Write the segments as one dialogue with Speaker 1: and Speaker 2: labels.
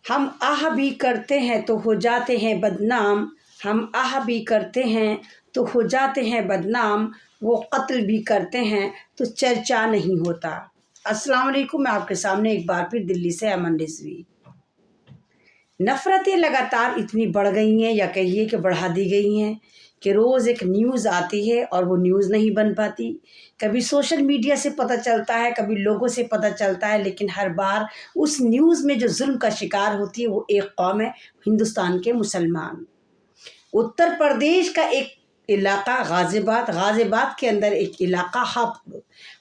Speaker 1: हम आह भी करते हैं तो हो जाते हैं बदनाम, हम आह भी करते हैं तो हो जाते हैं बदनाम, वो कत्ल भी करते हैं तो चर्चा नहीं होता। अस्सलाम वालेकुम, मैं आपके सामने एक बार फिर दिल्ली से अमन रिजवी। नफ़रतें लगातार इतनी बढ़ गई हैं, या कहिए कि बढ़ा दी गई हैं, कि रोज़ एक न्यूज़ आती है और वो न्यूज़ नहीं बन पाती। कभी सोशल मीडिया से पता चलता है, कभी लोगों से पता चलता है, लेकिन हर बार उस न्यूज़ में जो जुल्म का शिकार होती है वो एक कौम है, हिंदुस्तान के मुसलमान। उत्तर प्रदेश का एक इलाका गाज़ियाबाद के अंदर एक इलाका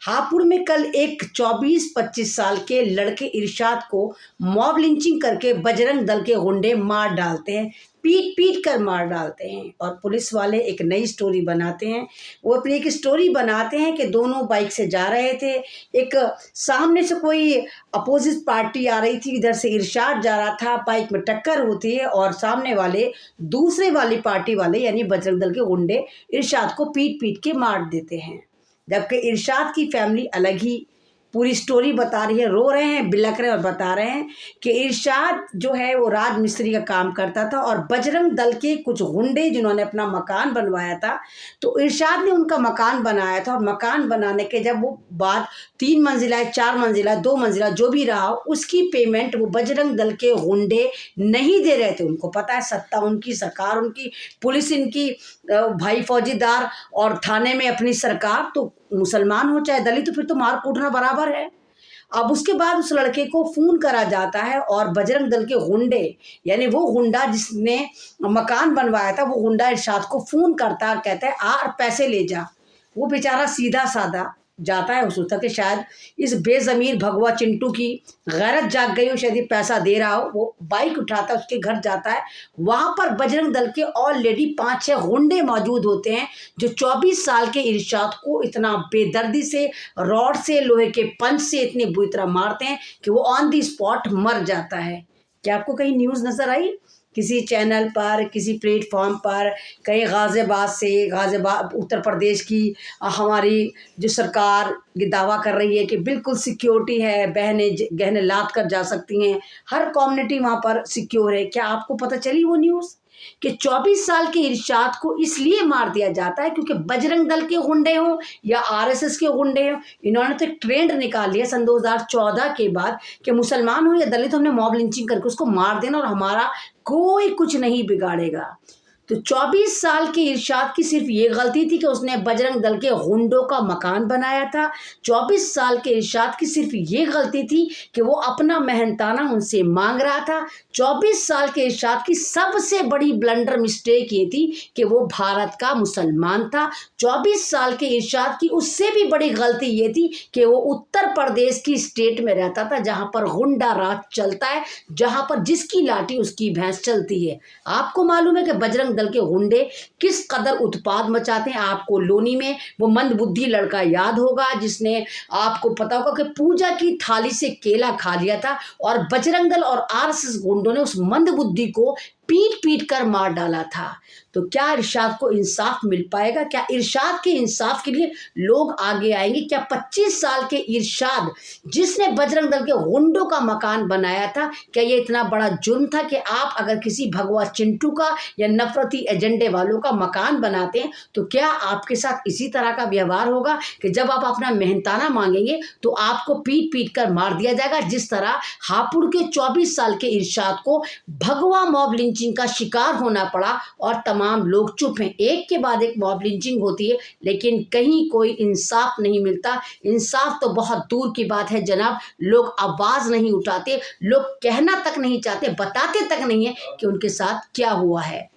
Speaker 1: हापुड़ में कल एक 24-25 साल के लड़के इरशाद को मॉब लिंचिंग करके बजरंग दल के गुंडे मार डालते हैं, पीट पीट कर मार डालते हैं। और पुलिस वाले एक नई स्टोरी बनाते हैं। वो अपनी एक स्टोरी बनाते हैं कि दोनों बाइक से जा रहे थे, एक सामने से कोई अपोजिट पार्टी आ रही थी, इधर से इरशाद जा रहा था, बाइक में टक्कर होती है और सामने वाले दूसरे वाली पार्टी वाले यानी बजरंग दल के गुंडे इरशाद को पीट पीट के मार देते हैं। जबकि इरशाद की फैमिली अलग ही पूरी स्टोरी बता रही है, रो रहे हैं, बिलख रहे हैं और बता रहे हैं कि इरशाद जो है वो राज मिस्त्री का काम करता था और बजरंग दल के कुछ गुंडे जिन्होंने अपना मकान बनवाया था, तो इरशाद ने उनका मकान बनाया था और मकान बनाने के जब वो बात 3 मंजिला 4 मंजिला 2 मंजिला जो भी रहा, उसकी पेमेंट वो बजरंग दल के गुंडे नहीं दे रहे थे। उनको पता है सत्ता उनकी, सरकार उनकी, पुलिस इनकी, भाई फौजीदार और थाने में अपनी सरकार, तो मुसलमान हो चाहे दलित, तो फिर तो मार कूटना बराबर है। अब उसके बाद उस लड़के को फ़ोन करा जाता है और बजरंग दल के गुंडे यानी वो गुंडा जिसने मकान बनवाया था, वो गुंडा इरशाद को फ़ोन करता है और कहता है आ और पैसे ले जा। वो बेचारा सीधा साधा जाता है, वो सोचता कि शायद इस बेज़मीर भगवा चिंटू की गैरत जाग गई हो, शायद ये पैसा दे रहा हो। वो बाइक उठाता है, उसके घर जाता है। वहाँ पर बजरंग दल के ऑलरेडी 5-6 गुंडे मौजूद होते हैं, जो 24 साल के इरशाद को इतना बेदर्दी से रॉड से, लोहे के पंच से इतनी बुरी तरह मारते हैं कि वो ऑन दी स्पॉट मर जाता है। क्या आपको कहीं न्यूज़ नज़र आई किसी चैनल पर, किसी प्लेटफॉर्म पर, कहीं गाज़ियाबाद उत्तर प्रदेश की हमारी जो सरकार ये दावा कर रही है कि बिल्कुल सिक्योरिटी है, बहनें गहने लाद कर जा सकती हैं, हर कम्युनिटी वहाँ पर सिक्योर है। क्या आपको पता चली वो न्यूज़ कि 24 साल के इरशाद को इसलिए मार दिया जाता है क्योंकि बजरंग दल के गुंडे हों या आरएसएस के गुंडे हों, इन्होंने तो एक ट्रेंड निकाल लिया सन 2014 के बाद कि मुसलमान हो या दलित, हमने मॉब लिंचिंग करके उसको मार देना और हमारा कोई कुछ नहीं बिगाड़ेगा। तो 24 साल के इरशाद की सिर्फ ये गलती थी कि उसने बजरंग दल के गुंडों का मकान बनाया था। 24 साल के इरशाद की सिर्फ ये गलती थी कि वो अपना मेहनताना उनसे मांग रहा था। 24 साल के इरशाद की सबसे बड़ी ब्लंडर मिस्टेक ये थी कि वो भारत का मुसलमान था। 24 साल के इरशाद की उससे भी बड़ी गलती ये थी कि वो उत्तर प्रदेश की स्टेट में रहता था, जहाँ पर गुंडा राज चलता है, जहाँ पर जिसकी लाठी उसकी भैंस चलती है। आपको मालूम है कि बजरंग दल के गुंडे किस कदर उत्पाद मचाते हैं। आपको लोनी में वो मंदबुद्धि लड़का याद होगा जिसने, आपको पता होगा कि पूजा की थाली से केला खा लिया था और बजरंग दल और आरएसएस गुंडों ने उस मंदबुद्धि को पीट पीट कर मार डाला था। तो क्या इरशाद को इंसाफ मिल पाएगा? क्या इरशाद के इंसाफ के लिए लोग आगे आएंगे? क्या 25 साल के इरशाद जिसने बजरंग दल के गुंडों का मकान बनाया था, क्या ये इतना बड़ा जुर्म था कि आप अगर किसी भगवा चिंटू का या नफरती एजेंडे वालों का मकान बनाते हैं तो क्या आपके साथ इसी तरह का व्यवहार होगा कि जब आप अपना मेहनताना मांगेंगे तो आपको पीट पीट कर मार दिया जाएगा, जिस तरह हापुड़ के 24 साल के इरशाद को भगवा मॉब लिंचिंग का शिकार होना पड़ा और तमाम लोग चुप हैं। एक के बाद एक मॉब लिंचिंग होती है लेकिन कहीं कोई इंसाफ नहीं मिलता। इंसाफ तो बहुत दूर की बात है जनाब, लोग आवाज़ नहीं उठाते, लोग कहना तक नहीं चाहते, बताते तक नहीं है कि उनके साथ क्या हुआ है।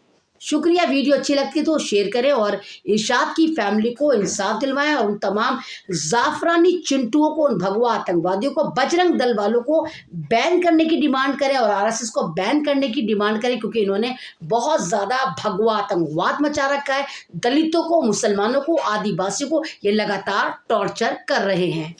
Speaker 1: शुक्रिया, वीडियो अच्छी लगती तो शेयर करें और इरशाद की फैमिली को इंसाफ दिलवाएं और उन तमाम जाफरानी चिंटुओं को, उन भगवा आतंकवादियों को, बजरंग दल वालों को बैन करने की डिमांड करें और आरएसएस को बैन करने की डिमांड करें, क्योंकि इन्होंने बहुत ज़्यादा भगवा आतंकवाद मचा रखा है। दलितों को, मुसलमानों को, आदिवासियों को ये लगातार टॉर्चर कर रहे हैं।